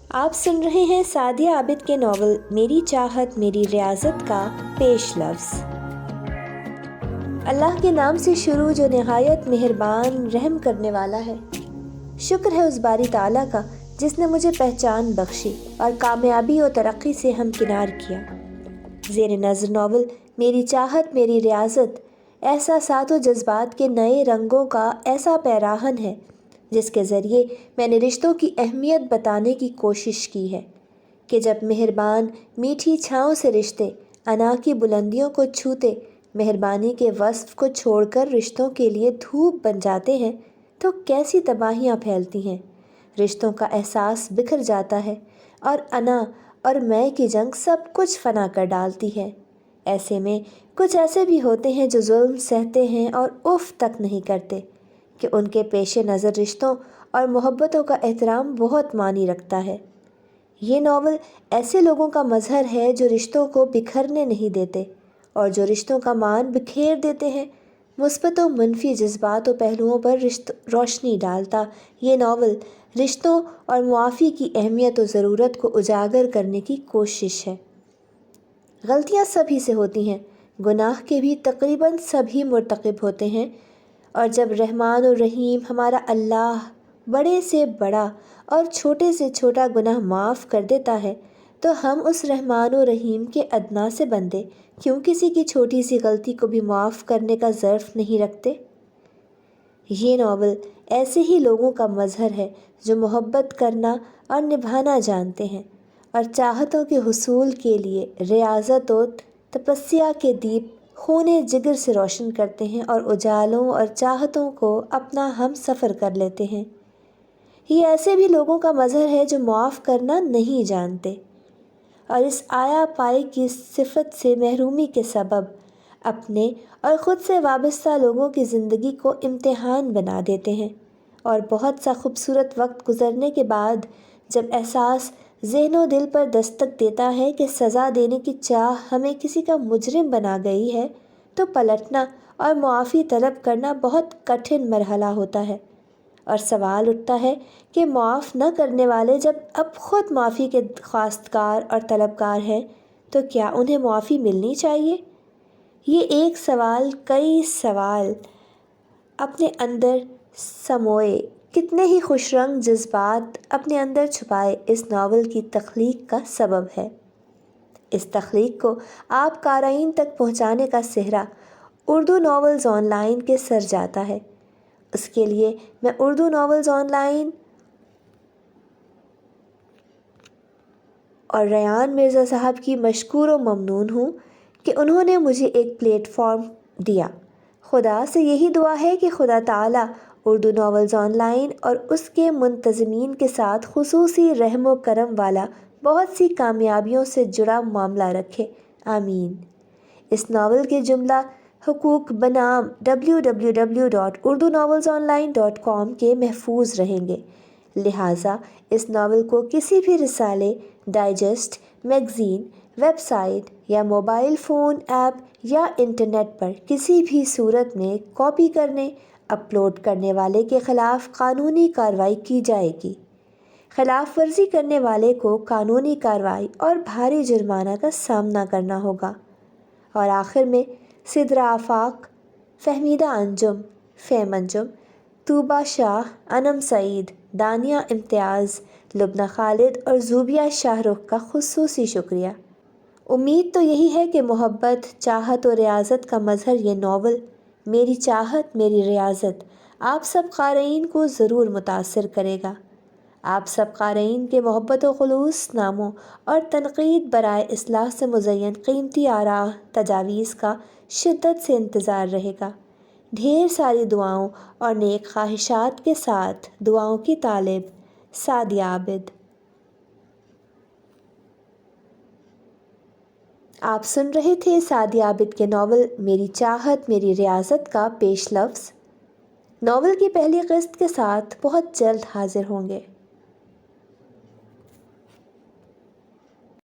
آپ سن رہے ہیں سعدیہ عابد کے ناول میری چاہت میری ریاضت کا پیش لفظ۔ اللہ کے نام سے شروع جو نہایت مہربان رحم کرنے والا ہے۔ شکر ہے اس باری تعالیٰ کا جس نے مجھے پہچان بخشی اور کامیابی و ترقی سے ہمکنار کیا۔ زیر نظر ناول میری چاہت میری ریاضت احساسات و جذبات کے نئے رنگوں کا ایسا پیراہن ہے جس کے ذریعے میں نے رشتوں کی اہمیت بتانے کی کوشش کی ہے کہ جب مہربان میٹھی چھاؤں سے رشتے انا کی بلندیوں کو چھوتے مہربانی کے وصف کو چھوڑ کر رشتوں کے لیے دھوپ بن جاتے ہیں تو کیسی تباہیاں پھیلتی ہیں، رشتوں کا احساس بکھر جاتا ہے اور انا اور میں کی جنگ سب کچھ فنا کر ڈالتی ہے۔ ایسے میں کچھ ایسے بھی ہوتے ہیں جو ظلم سہتے ہیں اور اف تک نہیں کرتے کہ ان کے پیش نظر رشتوں اور محبتوں کا احترام بہت معنی رکھتا ہے۔ یہ ناول ایسے لوگوں کا مظہر ہے جو رشتوں کو بکھرنے نہیں دیتے اور جو رشتوں کا مان بکھیر دیتے ہیں۔ مثبت و منفی جذبات و پہلوؤں پر روشنی ڈالتا یہ ناول رشتوں اور معافی کی اہمیت و ضرورت کو اجاگر کرنے کی کوشش ہے۔ غلطیاں سبھی سے ہوتی ہیں، گناہ کے بھی تقریباً سبھی مرتکب ہوتے ہیں، اور جب رحمان و رحیم ہمارا اللہ بڑے سے بڑا اور چھوٹے سے چھوٹا گناہ معاف کر دیتا ہے تو ہم اس رحمان و رحیم کے ادنا سے بندے کیوں کسی کی چھوٹی سی غلطی کو بھی معاف کرنے کا ظرف نہیں رکھتے؟ یہ ناول ایسے ہی لوگوں کا مظہر ہے جو محبت کرنا اور نبھانا جانتے ہیں اور چاہتوں کے حصول کے لیے ریاضت و تپسیا کے دیپ خون جگر سے روشن کرتے ہیں اور اجالوں اور چاہتوں کو اپنا ہم سفر کر لیتے ہیں۔ یہ ایسے بھی لوگوں کا مظہر ہے جو معاف کرنا نہیں جانتے اور اس آیا پائی کی صفت سے محرومی کے سبب اپنے اور خود سے وابستہ لوگوں کی زندگی کو امتحان بنا دیتے ہیں، اور بہت سا خوبصورت وقت گزرنے کے بعد جب احساس ذہن و دل پر دستک دیتا ہے کہ سزا دینے کی چاہ ہمیں کسی کا مجرم بنا گئی ہے تو پلٹنا اور معافی طلب کرنا بہت کٹھن مرحلہ ہوتا ہے، اور سوال اٹھتا ہے کہ معاف نہ کرنے والے جب اب خود معافی کے خواستگار اور طلبگار ہیں تو کیا انہیں معافی ملنی چاہیے؟ یہ ایک سوال کئی سوال اپنے اندر سموئے کتنے ہی خوش رنگ جذبات اپنے اندر چھپائے اس ناول کی تخلیق کا سبب ہے۔ اس تخلیق کو آپ قارئین تک پہنچانے کا سہرا اردو ناولز آن لائن کے سر جاتا ہے۔ اس کے لیے میں اردو ناولز آن لائن اور ریان مرزا صاحب کی مشکور و ممنون ہوں کہ انہوں نے مجھے ایک پلیٹ فارم دیا۔ خدا سے یہی دعا ہے کہ خدا تعالیٰ اردو ناولز آن لائن اور اس کے منتظمین کے ساتھ خصوصی رحم و کرم والا بہت سی کامیابیوں سے جڑا معاملہ رکھے، آمین۔ اس ناول کے جملہ حقوق بنام www.urdunovelsunline.com کے محفوظ رہیں گے، لہٰذا اس ناول کو کسی بھی رسالے، ڈائجسٹ، میگزین، ویب سائٹ یا موبائل فون ایپ یا انٹرنیٹ پر کسی بھی صورت میں کاپی کرنے، اپلوڈ کرنے والے کے خلاف قانونی کارروائی کی جائے گی۔ خلاف ورزی کرنے والے کو قانونی کارروائی اور بھاری جرمانہ کا سامنا کرنا ہوگا۔ اور آخر میں سدرا آفاق، فہمیدہ انجم، فیم انجم، طوبہ شاہ، انم سعید، دانیہ امتیاز، لبنہ خالد اور زوبیہ شاہ رخ کا خصوصی شکریہ۔ امید تو یہی ہے کہ محبت، چاہت و ریاضت کا مظہر یہ ناول میری چاہت میری ریاضت آپ سب قارئین کو ضرور متاثر کرے گا۔ آپ سب قارئین کے محبت و خلوص ناموں اور تنقید برائے اصلاح سے مزین قیمتی آراء تجاویز کا شدت سے انتظار رہے گا۔ ڈھیر ساری دعاؤں اور نیک خواہشات کے ساتھ دعاؤں کی طالب، سعدیہ عابد۔ آپ سن رہے تھے سعدیہ عابد کے ناول میری چاہت میری ریاضت کا پیش لفظ۔ ناول کی پہلی قسط کے ساتھ بہت جلد حاضر ہوں گے۔